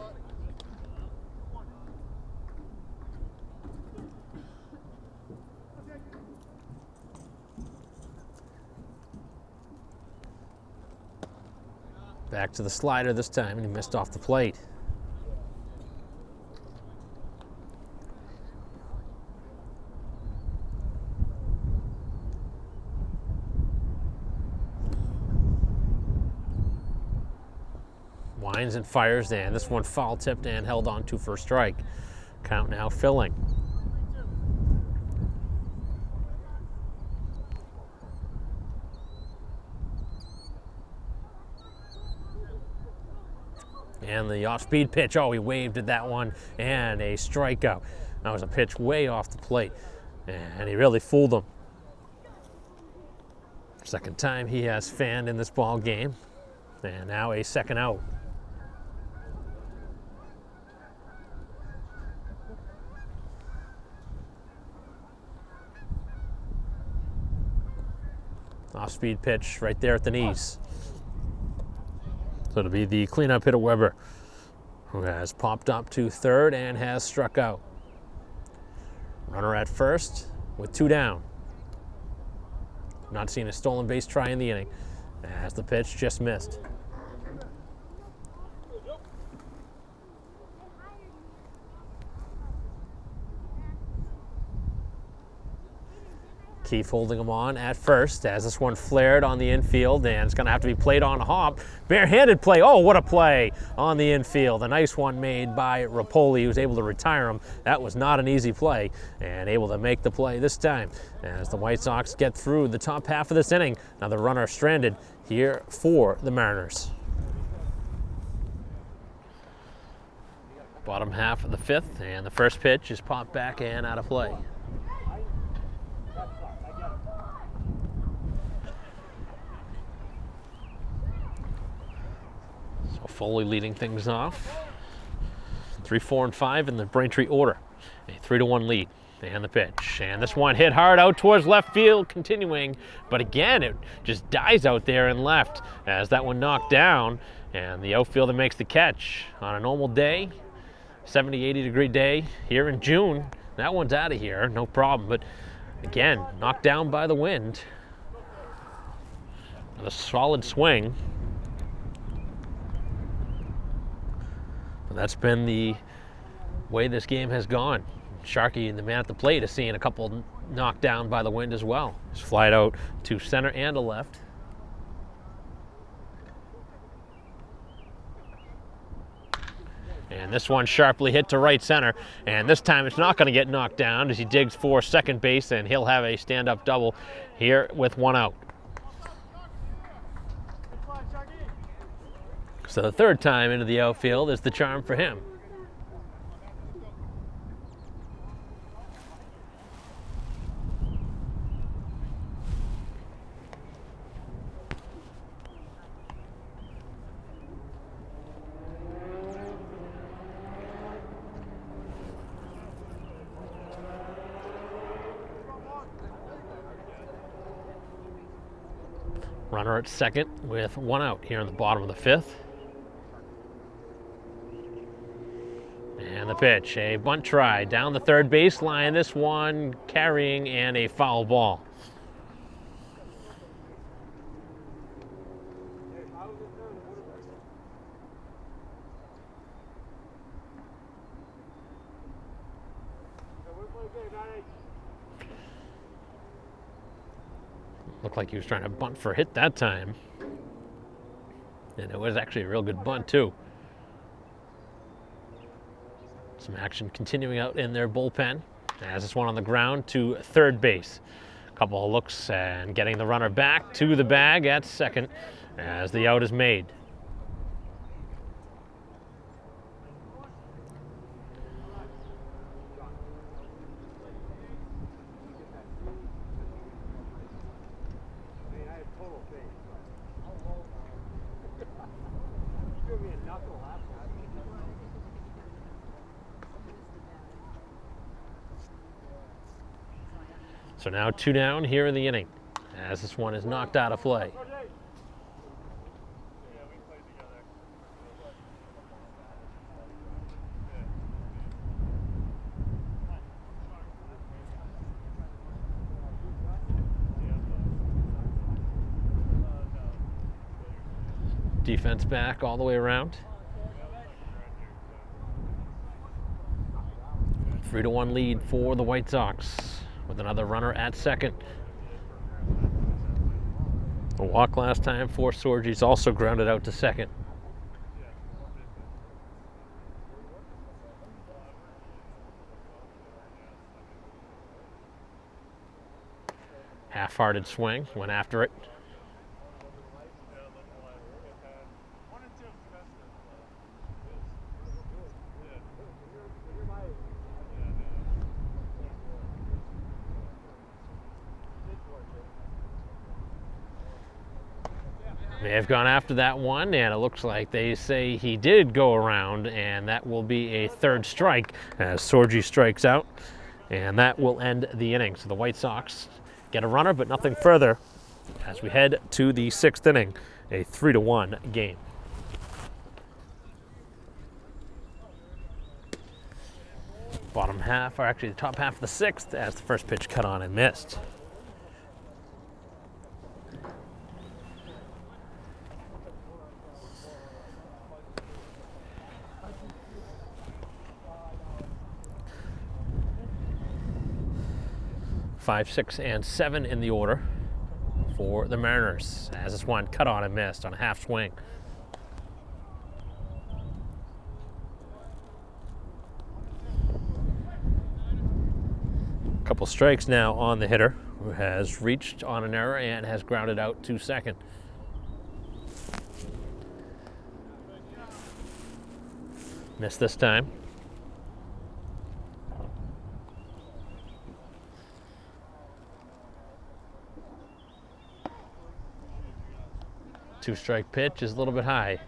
Back to the slider this time, and he missed off the plate. Winds and fires, and this one foul tipped and held on to for a strike. Count now filling. And the off-speed pitch, oh, he waved at that one, and a strikeout. That was a pitch way off the plate, and he really fooled him. Second time he has fanned in this ball game, and now a second out. Off-speed pitch right there at the knees. So it'll be the cleanup hitter Weber, who has popped up to third and has struck out. Runner at first with 2 down. Not seeing a stolen base try in the inning, as the pitch just missed. Keefe holding him on at first as this one flared on the infield, and it's going to have to be played on a hop. Barehanded play. Oh, what a play on the infield. A nice one made by Rapoli, who was able to retire him. That was not an easy play, and able to make the play this time as the White Sox get through the top half of this inning. Another runner stranded here for the Mariners. Bottom half of the 5th, and the first pitch is popped back and out of play. Foley leading things off. 3, 4, and 5 in the Braintree order. A 3-1 lead. And the pitch. And this one hit hard out towards left field, continuing. But again, it just dies out there and left as that one knocked down. And the outfielder makes the catch on a normal day. 70, 80 degree day here in June. That one's out of here, no problem. But again, knocked down by the wind. With a solid swing. That's been the way this game has gone. Sharkey, the man at the plate, is seeing a couple knocked down by the wind as well. He's flied out to center and to left. And this one sharply hit to right center. And this time it's not going to get knocked down as he digs for second base, and he'll have a stand-up double here with 1 out. So the third time into the outfield is the charm for him. Runner at second with 1 out here in the bottom of the 5th. And the pitch, a bunt try down the third baseline. This one carrying and a foul ball. Looked like he was trying to bunt for a hit that time. And it was actually a real good bunt too. Some action continuing out in their bullpen as this one on the ground to third base. A couple of looks and getting the runner back to the bag at second as the out is made. So now 2 down here in the inning as this one is knocked out of play. Defense back all the way around. 3-1 lead for the White Sox with another runner at second. A walk last time for Sorgi's also grounded out to second. Half-hearted swing, went after it. They have gone after that one, and it looks like they say he did go around, and that will be a third strike as Sorgi strikes out, and that will end the inning. So the White Sox get a runner, but nothing further as we head to the sixth inning, a 3-1 game. Bottom half, or actually the top half of the sixth, as the first pitch cut on and missed. Five, 6, and 7 in the order for the Mariners, as this one cut on and missed on a half swing. A couple strikes now on the hitter, who has reached on an error and has grounded out to second. Missed this time. Two-strike pitch is a little bit high.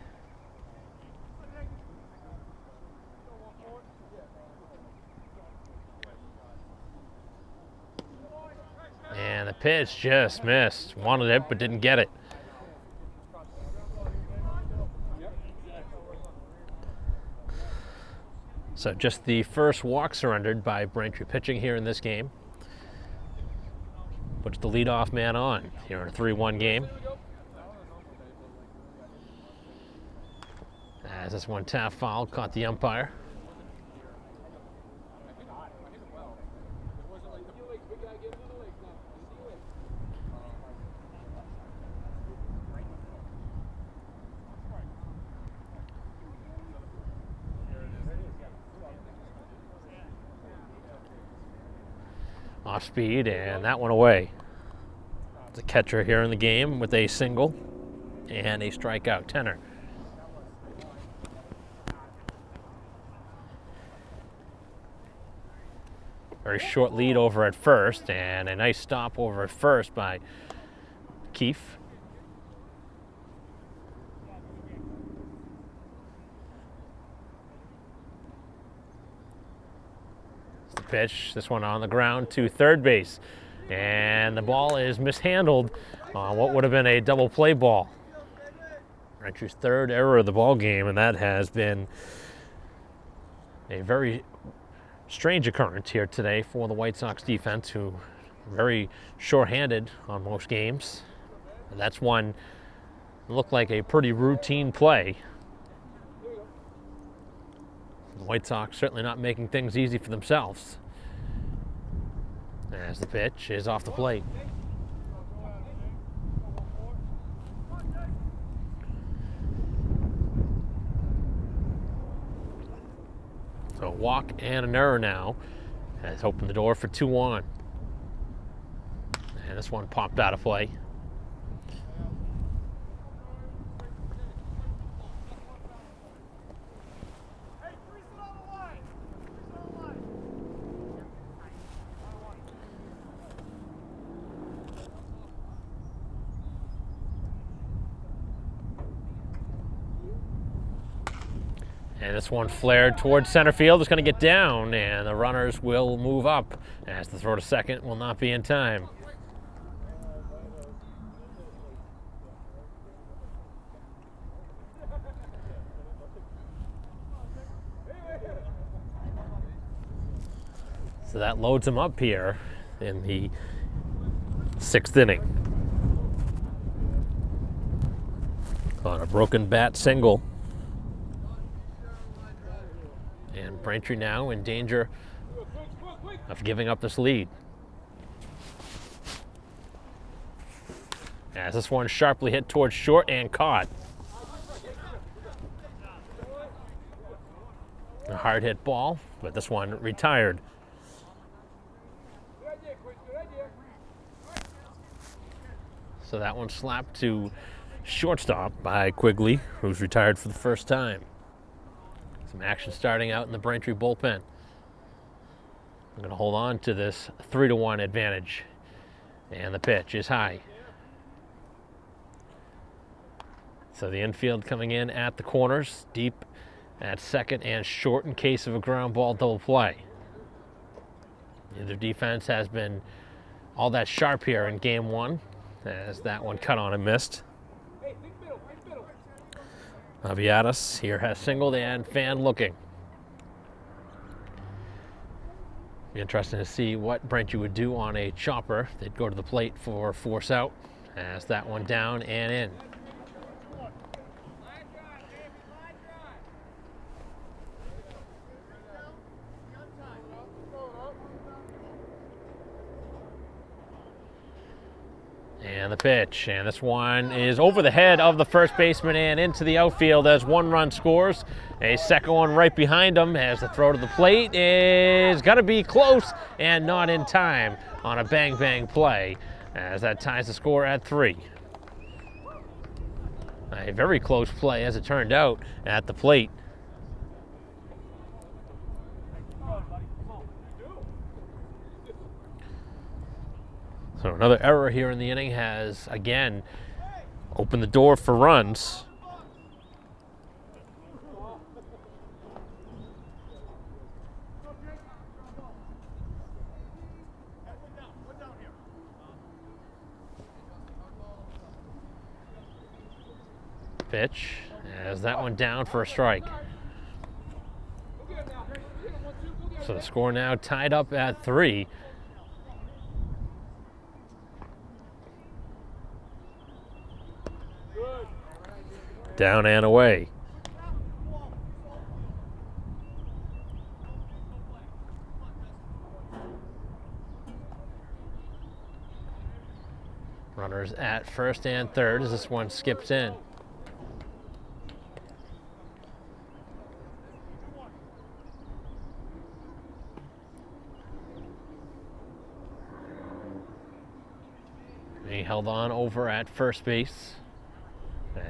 And the pitch just missed. Wanted it, but didn't get it. So just the first walk surrendered by Braintree pitching here in this game. Puts the leadoff man on here in a 3-1 game. As this one tap foul caught the umpire. Off speed, and that one away. The catcher here in the game with a single and a strikeout. Tenor. Very short lead over at first, and a nice stop over at first by Keefe. The pitch, this one on the ground to third base, and the ball is mishandled on what would have been a double play ball. Braintree's third error of the ball game, and that has been a very strange occurrence here today for the White Sox defense, who are very short-handed on most games. And that's one looked like a pretty routine play. The White Sox certainly not making things easy for themselves, as the pitch is off the plate. So a walk and an error now has opened the door for 2-1. And this one popped out of play. And this one flared towards center field. It's going to get down, and the runners will move up as the throw to second will not be in time. So that loads him up here in the sixth inning. on a broken bat single. And Braintree now in danger of giving up this lead. As this one sharply hit towards short and caught. A hard hit ball, but this one retired. So that one slapped to shortstop by Quigley, who's retired for the first time. Some action starting out in the Braintree bullpen. I'm going to hold on to this 3-1 advantage. And the pitch is high. So the infield coming in at the corners, deep at second and short in case of a ground ball double play. Neither defense has been all that sharp here in game one, as that one cut on and missed. Aviatis here has singled and fan looking. Be interesting to see what Braintree would do on a chopper. They'd go to the plate for force out, as that one down and in. And the pitch, and this one is over the head of the first baseman and into the outfield as one run scores. A second one right behind him as the throw to the plate is going to be close and not in time on a bang-bang play, as that ties the score at 3. A very close play, as it turned out, at the plate. So another error here in the inning has, again, opened the door for runs. Pitch, as that one down for a strike. So the score now tied up at 3. Down and away. Runners at first and third as this one skips in. He held on over at first base.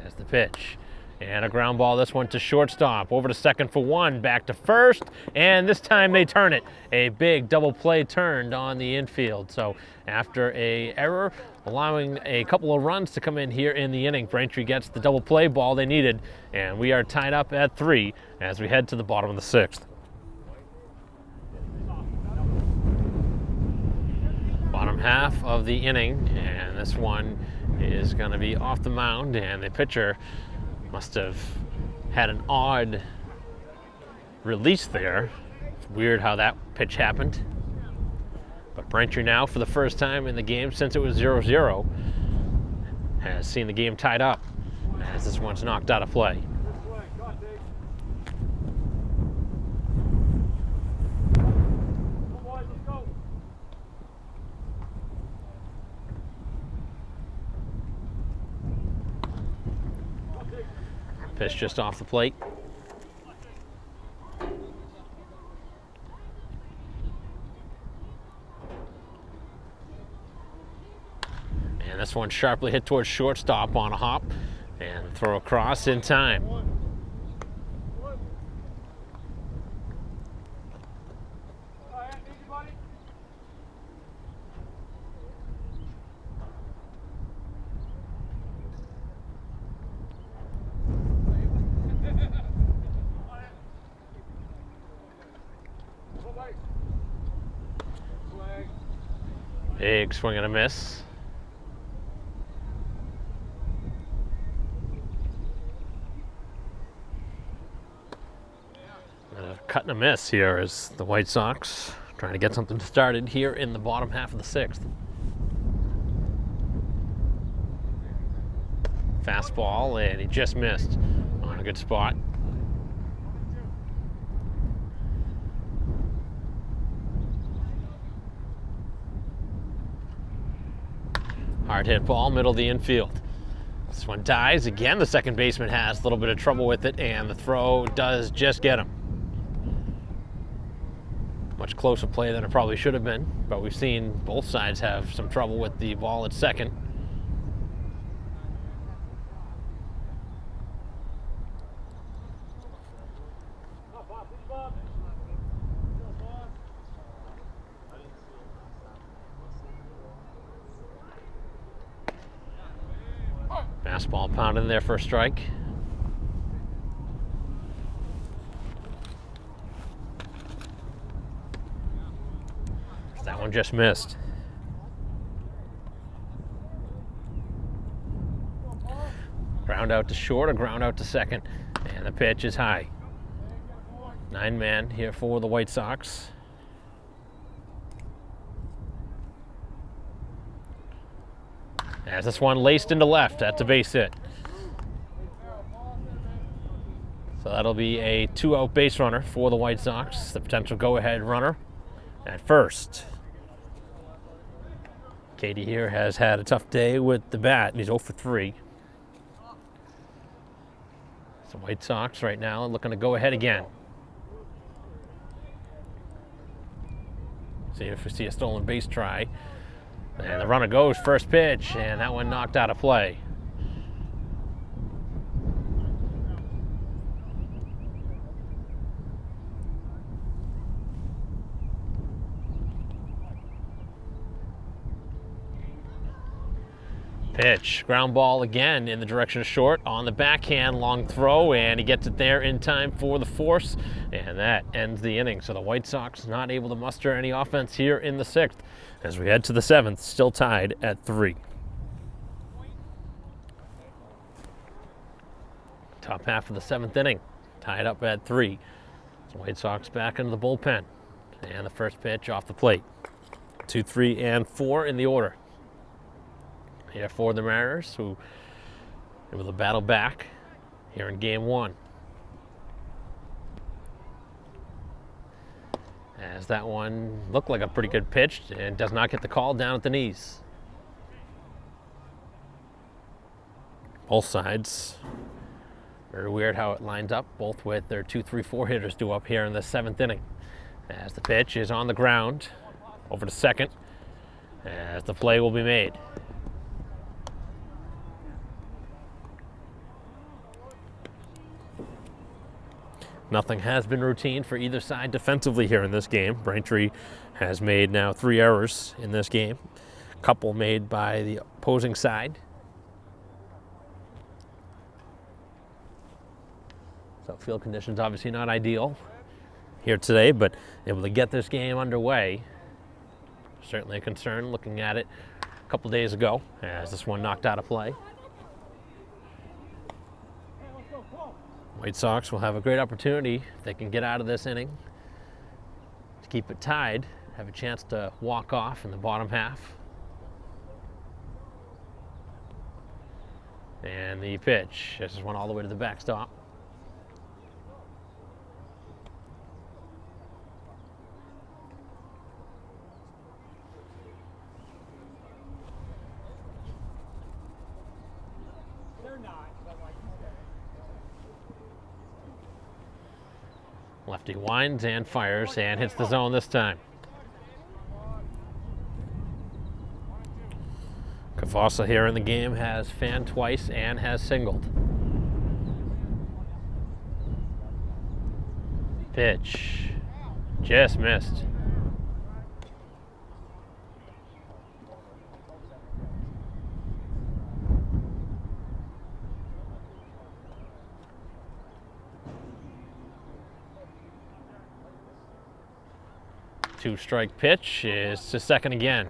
As the pitch. And a ground ball, this one to shortstop. Over to second for one, back to first, and this time they turn it. A big double play turned on the infield. So after a error, allowing a couple of runs to come in here in the inning, Braintree gets the double play ball they needed, and we are tied up at 3 as we head to the bottom of the 6th. Bottom half of the inning, and this one is going to be off the mound, and the pitcher must have had an odd release there. It's weird how that pitch happened. But Braintree now, for the first time in the game since it was 0-0, has seen the game tied up as this one's knocked out of play. Pitch just off the plate. And this one sharply hit towards shortstop on a hop and throw across in time. Big swing and a miss. A cut and a miss here as the White Sox trying to get something started here in the bottom half of the 6th. Fastball, and he just missed on a good spot. Hard hit ball, middle of the infield. This one dies. Again, the second baseman has a little bit of trouble with it, and the throw does just get him. Much closer play than it probably should have been, but we've seen both sides have some trouble with the ball at second. Fastball pounded in there for a strike. That one just missed. Ground out to short, a ground out to second, and the pitch is high. 9-man here for the White Sox. As this one laced into left, that's a base hit. So that'll be a 2-out base runner for the White Sox, the potential go-ahead runner at first. Katie here has had a tough day with the bat, and he's 0 for 3. So White Sox right now looking to go ahead again. See if we see a stolen base try. And the runner goes, first pitch, and that one knocked out of play. Pitch, ground ball again in the direction of short on the backhand, long throw, and he gets it there in time for the force, and that ends the inning. So the White Sox not able to muster any offense here in the 6th as we head to the 7th, still tied at 3. Top half of the 7th inning, tied up at 3. So White Sox back into the bullpen, and the first pitch off the plate. 2, 3, and 4 in the order. Here for the Mariners, who able to battle back here in Game 1. As that one looked like a pretty good pitch and does not get the call down at the knees. Both sides. Very weird how it lines up, both with their 2, 3, 4 hitters due up here in the 7th inning. As the pitch is on the ground, over to second, as the play will be made. Nothing has been routine for either side defensively here in this game. Braintree has made now 3 errors in this game. A couple made by the opposing side. So field conditions obviously not ideal here today, but able to get this game underway. Certainly a concern looking at it a couple days ago as this one knocked out of play. White Sox will have a great opportunity if they can get out of this inning to keep it tied, have a chance to walk off in the bottom half. And the pitch, this is one all the way to the backstop. Lefty winds and fires and hits the zone this time. Cavassa here in the game has fanned twice and has singled. Pitch, just missed. Two-strike pitch is to second again.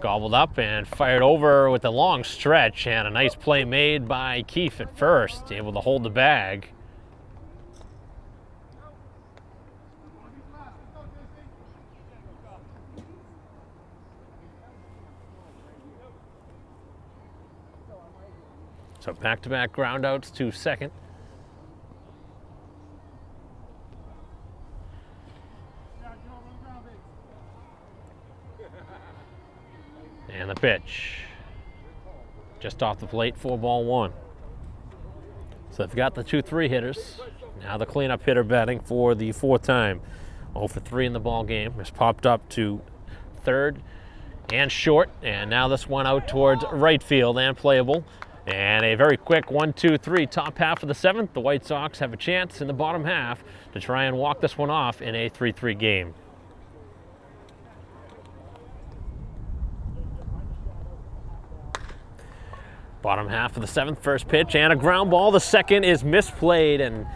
Gobbled up and fired over with a long stretch, and a nice play made by Keefe at first, able to hold the bag. So back-to-back groundouts to second. And the pitch. Just off the plate, 4-1. So they've got the 2-3 hitters. Now the cleanup hitter batting for the fourth time. 0 for 3 in the ball game. Has popped up to third and short. And now this one out towards right field and playable. And a very quick 1-2-3 top half of the seventh. The White Sox have a chance in the bottom half to try and walk this one off in a 3-3 game. Bottom half of the seventh, first pitch and a ground ball. The second is misplayed, and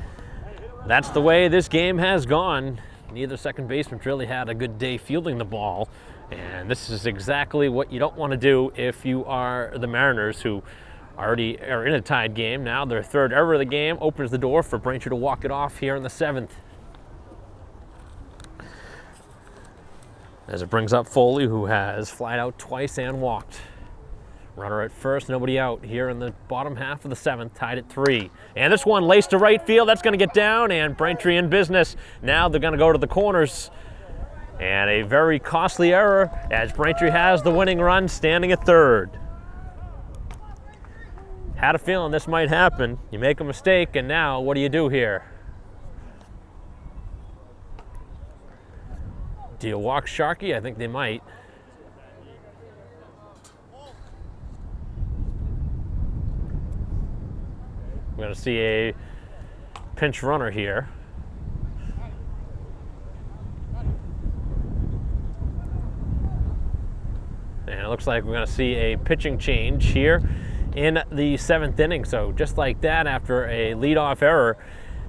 that's the way this game has gone. Neither second baseman really had a good day fielding the ball, and this is exactly what you don't want to do if you are the Mariners, who already are in a tied game. Now their third error of the game opens the door for Braintree to walk it off here in the seventh. As it brings up Foley, who has flied out twice and walked. Runner at first, nobody out here in the bottom half of the seventh, tied at 3. And this one laced to right field, that's going to get down, and Braintree in business. Now they're going to go to the corners. And a very costly error as Braintree has the winning run standing at third. Had a feeling this might happen. You make a mistake, and now what do you do here? Do you walk Sharkey? I think they might. We're going to see a pinch runner here. And it looks like we're going to see a pitching change here in the seventh inning. So just like that, after a leadoff error,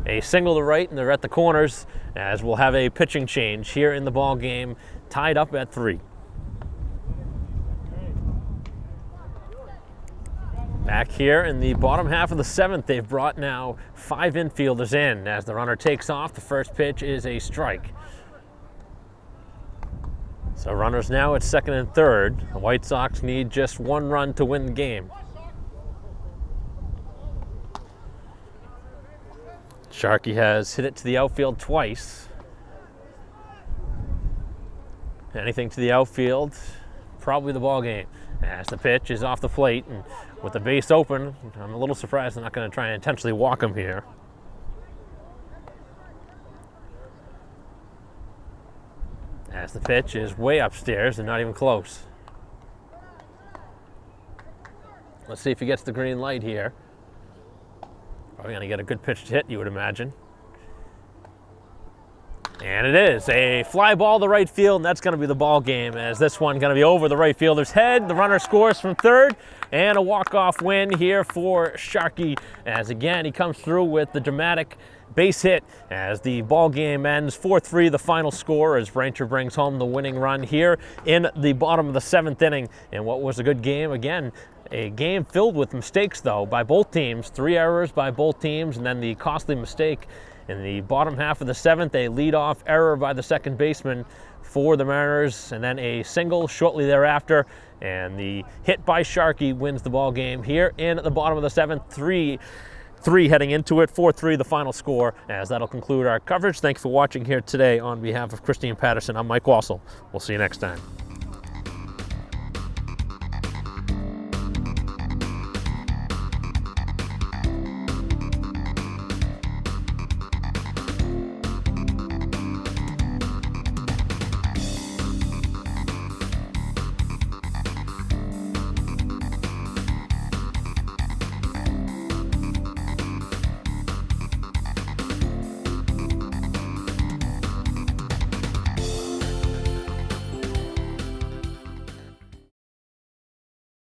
a single to right, and they're at the corners, as we'll have a pitching change here in the ball game, tied up at 3. Back here in the bottom half of the seventh, they've brought now 5 infielders in. As the runner takes off, the first pitch is a strike. So runners now at second and third. The White Sox need just 1 run to win the game. Sharkey has hit it to the outfield twice. Anything to the outfield, probably the ball game. As the pitch is off the plate, and with the base open, I'm a little surprised they're not going to try and intentionally walk him here. As the pitch is way upstairs and not even close. Let's see if he gets the green light here. Probably going to get a good pitch to hit, you would imagine. And it is a fly ball to right field, and that's going to be the ball game, as this one going to be over the right fielder's head. The runner scores from third, and a walk-off win here for Sharkey, as again he comes through with the dramatic base hit as the ball game ends 4-3, the final score, as Braintree brings home the winning run here in the bottom of the seventh inning. And what was a good game again. A game filled with mistakes, though, by both teams. 3 errors by both teams, and then the costly mistake in the bottom half of the seventh, a leadoff error by the second baseman for the Mariners, and then a single shortly thereafter. And the hit by Sharkey wins the ball game here in the bottom of the seventh. 3-3 heading into it, 4-3 the final score, as that'll conclude our coverage. Thanks for watching here today. On behalf of Christine Patterson, I'm Mike Wassel. We'll see you next time.